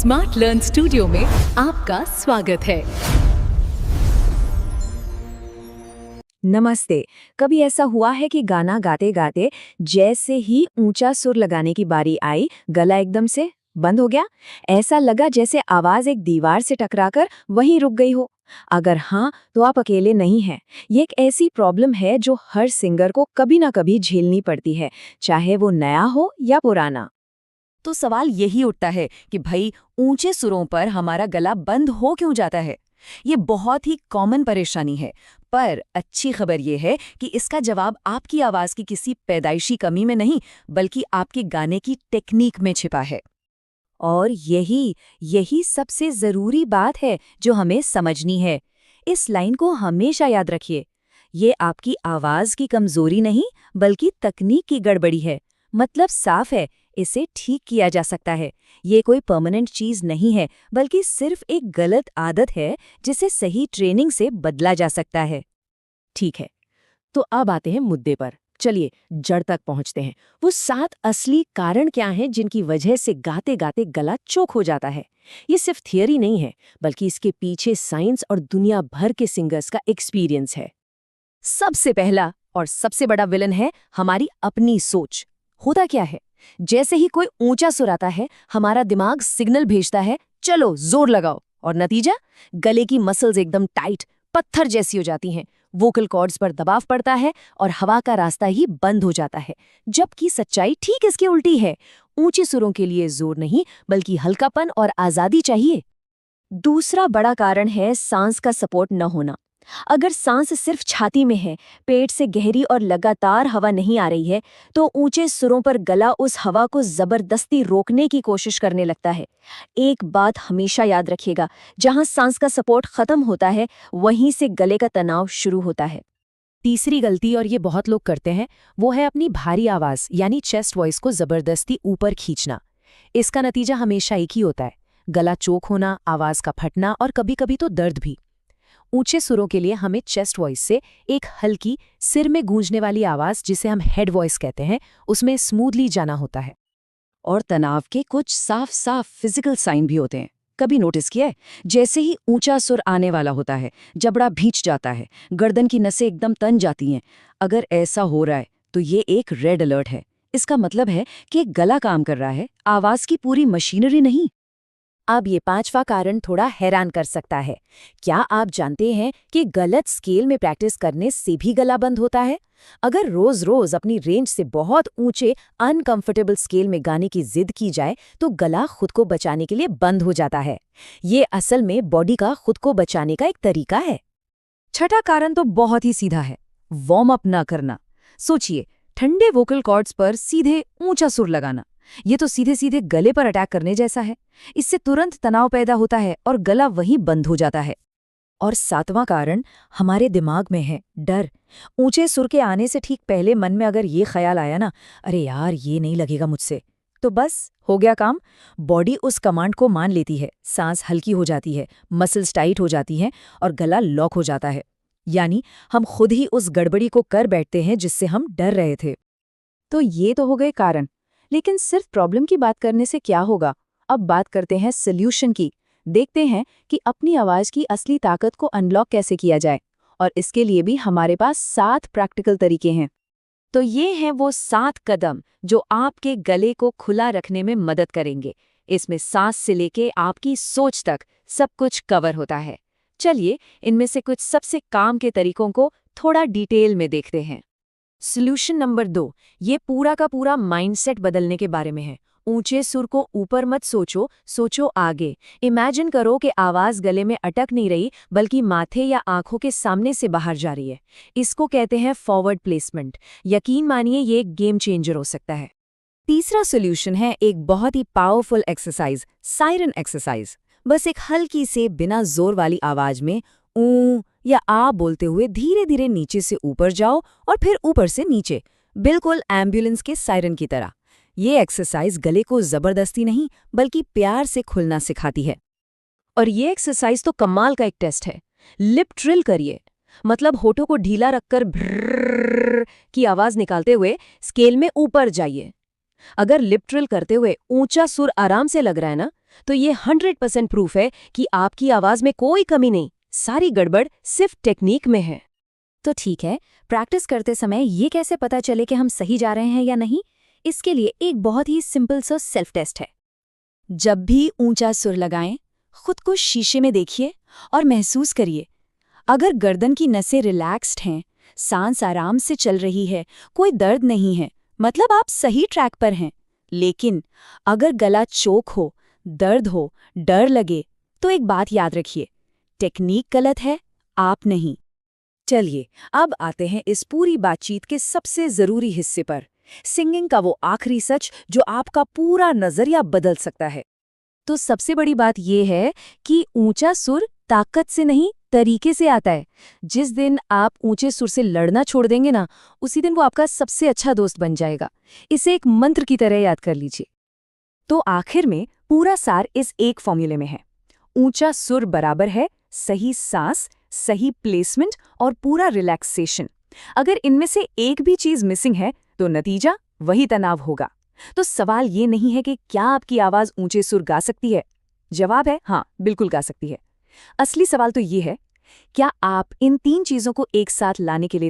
Smart learn studio में आपका स्वागत है। नमस्ते। कभी ऐसा हुआ है कि गाना गाते गाते जैसे ही ऊंचा सुर लगाने की बारी आई, गला एकदम से बंद हो गया? ऐसा लगा जैसे आवाज एक दीवार से टकराकर वहीं रुक गई हो। अगर हाँ, तो आप अकेले नहीं हैं। ये एक ऐसी प्रॉब्लम है जो हर सिंगर को कभी ना कभी झेलनी पड़ती है, चाहे वो नया हो या पुराना। तो सवाल यही उठता है कि भाई ऊंचे सुरों पर हमारा गला बंद हो क्यों जाता है। ये बहुत ही कॉमन परेशानी है, पर अच्छी खबर ये है कि इसका जवाब आपकी आवाज की किसी पैदाइशी कमी में नहीं, बल्कि आपके गाने की टेक्निक में छिपा है। और यही सबसे जरूरी बात है जो हमें समझनी है। इस लाइन को हमेशा याद रखिए। ये आपकी आवाज की कमजोरी नहीं, बल्कि तकनीक की गड़बड़ी है। मतलब साफ है, इसे ठीक किया जा सकता है। ये कोई परमानेंट चीज नहीं है, बल्कि सिर्फ एक गलत आदत है जिसे सही ट्रेनिंग से बदला जा सकता है। ठीक है, तो अब आते हैं मुद्दे पर। चलिए जड़ तक पहुंचते हैं। वो 7 असली कारण क्या हैं जिनकी वजह से गाते गाते गला चोक हो जाता है। ये सिर्फ थियरी नहीं है, बल्कि इसके पीछे साइंस और दुनिया भर के सिंगर्स का एक्सपीरियंस है। सबसे पहला और सबसे बड़ा विलन है हमारी अपनी सोच। होता क्या है, जैसे ही कोई ऊंचा सुर आता है, हमारा दिमाग सिग्नल भेजता है, चलो जोर लगाओ। और नतीजा, गले की मसल्स एकदम टाइट, पत्थर जैसी हो जाती हैं। वोकल कॉर्ड्स पर दबाव पड़ता है और हवा का रास्ता ही बंद हो जाता है। जबकि सच्चाई ठीक इसके उल्टी है। ऊंचे सुरों के लिए जोर नहीं, बल्कि हल्कापन और आजादी चाहिए। दूसरा बड़ा कारण है सांस का सपोर्ट न होना। अगर सांस सिर्फ छाती में है, पेट से गहरी और लगातार हवा नहीं आ रही है, तो ऊंचे सुरों पर गला उस हवा को जबरदस्ती रोकने की कोशिश करने लगता है। एक बात हमेशा याद रखिएगा, जहां सांस का सपोर्ट खत्म होता है, वहीं से गले का तनाव शुरू होता है। तीसरी गलती, और ये बहुत लोग करते हैं, वो है अपनी भारी आवाज यानी चेस्ट वॉइस को जबरदस्ती ऊपर खींचना। इसका नतीजा हमेशा एक ही होता है, गला चोक होना, आवाज का फटना और कभी-कभी तो दर्द भी। ऊंचे सुरों के लिए हमें चेस्ट वॉइस से एक हल्की, सिर में गूंजने वाली आवाज, जिसे हम हेड वॉइस कहते हैं, उसमें स्मूथली जाना होता है। और तनाव के कुछ साफ साफ फिजिकल साइन भी होते हैं। कभी नोटिस किया है? जैसे ही ऊंचा सुर आने वाला होता है, जबड़ा भींच जाता है, गर्दन की नसें एकदम तन जाती हैं। अगर ऐसा हो रहा है, तो ये एक रेड अलर्ट है। इसका मतलब है कि गला काम कर रहा है, आवाज की पूरी मशीनरी नहीं। अब ये 5वां कारण थोड़ा हैरान कर सकता है। क्या आप जानते हैं कि गलत स्केल में प्रैक्टिस करने से भी गला बंद होता है? अगर रोज-रोज अपनी रेंज से बहुत ऊंचे अनकंफर्टेबल स्केल में गाने की जिद की जाए, तो गला खुद को बचाने के लिए बंद हो जाता है। ये असल में बॉडी का खुद को बचाने का एक तरीका है। छठा कारण तो बहुत ही सीधा है, वार्म अप ना करना। सोचिए, ठंडे वोकल कॉर्ड्स पर सीधे ऊंचा सुर लगाना, ये तो सीधे सीधे गले पर अटैक करने जैसा है। इससे तुरंत तनाव पैदा होता है और गला वहीं बंद हो जाता है। और 7वां कारण हमारे दिमाग में है, डर। ऊंचे सुर के आने से ठीक पहले मन में अगर ये ख्याल आया ना, अरे यार ये नहीं लगेगा मुझसे, तो बस हो गया काम। बॉडी उस कमांड को मान लेती है, सांस हल्की हो जाती है, मसल्स टाइट हो जाती हैं और गला लॉक हो जाता है। यानी हम खुद ही उस गड़बड़ी को कर बैठते हैं जिससे हम डर रहे थे। तो ये तो हो गए कारण, लेकिन सिर्फ प्रॉब्लम की बात करने से क्या होगा? अब बात करते हैं सॉल्यूशन की। देखते हैं कि अपनी आवाज की असली ताकत को अनलॉक कैसे किया जाए। और इसके लिए भी हमारे पास 7 प्रैक्टिकल तरीके हैं। तो ये हैं वो 7 कदम जो आपके गले को खुला रखने में मदद करेंगे। इसमें सांस से लेके आपकी सोच तक सब कुछ कवर होता है। चलिए इनमें से कुछ सबसे काम के तरीकों को थोड़ा डिटेल में देखते हैं। सॉल्यूशन नंबर 2, ये पूरा का पूरा माइंडसेट बदलने के बारे में है। ऊंचे सुर को ऊपर मत सोचो, सोचो आगे। इमेजिन करो कि आवाज गले में अटक नहीं रही, बल्कि माथे या आंखों के सामने से बाहर जा रही है। इसको कहते हैं फॉरवर्ड प्लेसमेंट। यकीन मानिए ये एक गेम चेंजर हो सकता है। तीसरा सॉल्यूशन है एक बहुत ही पावरफुल एक्सरसाइज, सायरन एक्सरसाइज। बस एक हल्की से बिना जोर वाली आवाज में ऊ या आ बोलते हुए धीरे धीरे नीचे से ऊपर जाओ और फिर ऊपर से नीचे, बिल्कुल एम्बुलेंस के सायरन की तरह। ये एक्सरसाइज गले को जबरदस्ती नहीं, बल्कि प्यार से खुलना सिखाती है। और ये एक्सरसाइज तो कमाल का एक टेस्ट है। लिप ट्रिल करिए, मतलब होठों को ढीला रखकर भ्रर की आवाज निकालते हुए स्केल में ऊपर जाइए। अगर लिप ट्रिल करते हुए ऊंचा सुर आराम से लग रहा है ना, तो ये 100% प्रूफ है कि आपकी आवाज में कोई कमी नहीं, सारी गड़बड़ सिर्फ टेक्निक में है। तो ठीक है, प्रैक्टिस करते समय ये कैसे पता चले कि हम सही जा रहे हैं या नहीं? इसके लिए एक बहुत ही सिंपल सा सेल्फ टेस्ट है। जब भी ऊंचा सुर लगाएं, खुद को शीशे में देखिए और महसूस करिए। अगर गर्दन की नसें रिलैक्स्ड हैं, सांस आराम से चल रही है, कोई दर्द नहीं है, मतलब आप सही ट्रैक पर हैं। लेकिन अगर गला चोक हो, दर्द हो, डर लगे, तो एक बात याद रखिए, टेक्निक गलत है, आप नहीं। चलिए, अब आते हैं इस पूरी बातचीत के सबसे ज़रूरी हिस्से पर, सिंगिंग का वो आखिरी सच जो आपका पूरा नज़रिया बदल सकता है। तो सबसे बड़ी बात यह है कि ऊंचा सुर ताकत से नहीं, तरीके से आता है। जिस दिन आप ऊंचे सुर से लड़ना छोड़ देंगे ना, उसी दिन वो आपका सबसे अच्छा दोस्त बन जाएगा। इसे एक मंत्र की तरह याद कर लीजिए। तो आखिर में पूरा सार इस एक फॉर्मूले में है। ऊंचा सुर बराबर है सही सांस, सही प्लेसमेंट और पूरा रिलैक्सेशन। अगर इनमें से एक भी चीज मिसिंग है तो नतीजा वही तनाव होगा। तो सवाल ये नहीं है कि क्या आपकी आवाज ऊंचे सुर गा सकती है। जवाब है हाँ, बिल्कुल गा सकती है। असली सवाल तो ये है, क्या आप इन 3 चीजों को एक साथ लाने के लिए